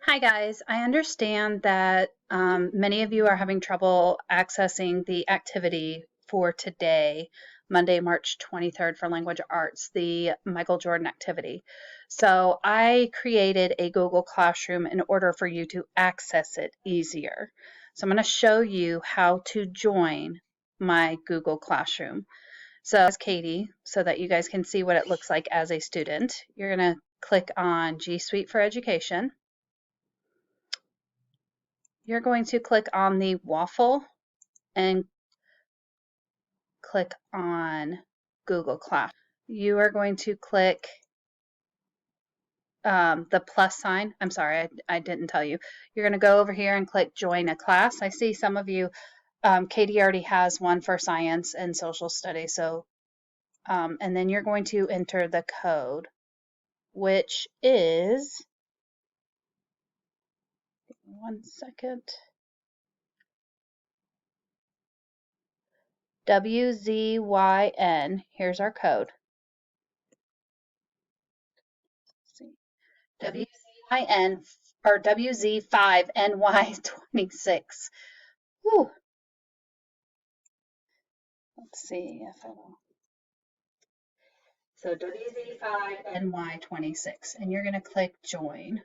Hi guys, I understand that many of you are having trouble accessing the activity for today, Monday, March 23rd for Language Arts, the Michael Jordan activity. So I created a Google Classroom in order for you to access it easier. So I'm going to show you how to join my Google Classroom. So as Katie, so that you guys can see what it looks like as a student, you're going to click on G Suite for Education. You're going to click on the waffle and click on Google Class. You are going to click the plus sign. I'm sorry, I didn't tell you. You're going to go over here and click join a class. I see some of you, Katie already has one for science and social studies. So, and then you're going to enter the code, which is, one second, WZYN. Here's our code. Let's see. WZIN or WZ5NY26. Whew. Let's see if it'll. So WZ5NY26, and you're going to click join.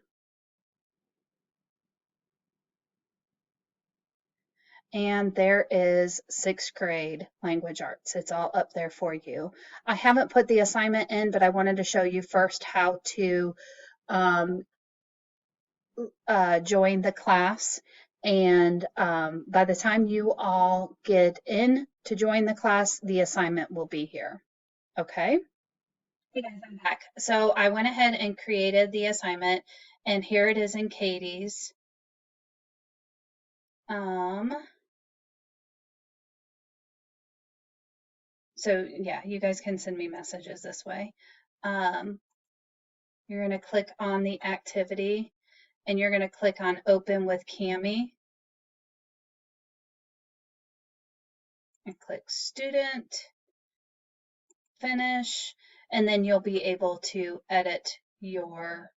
And there is sixth grade language arts. It's all up there for you. I haven't put the assignment in, but I wanted to show you first how to join the class. And by the time you all get in to join the class, the assignment will be here. Okay. Hey guys, I'm back. So I went ahead and created the assignment, and here it is in Katie's. So yeah, you guys can send me messages this way. You're going to click on the activity, and you're going to click on Open with Kami, and click Student, Finish, and then you'll be able to edit your,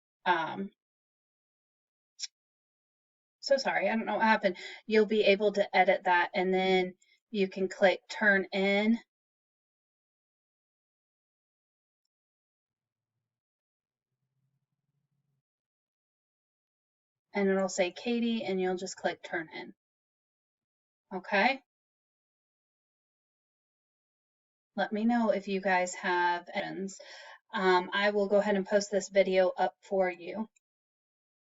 so sorry, I don't know what happened. You'll be able to edit that, and then you can click Turn In. And it'll say Katie, and you'll just click Turn In. Okay? Let me know if you guys have questions. I will go ahead and post this video up for you.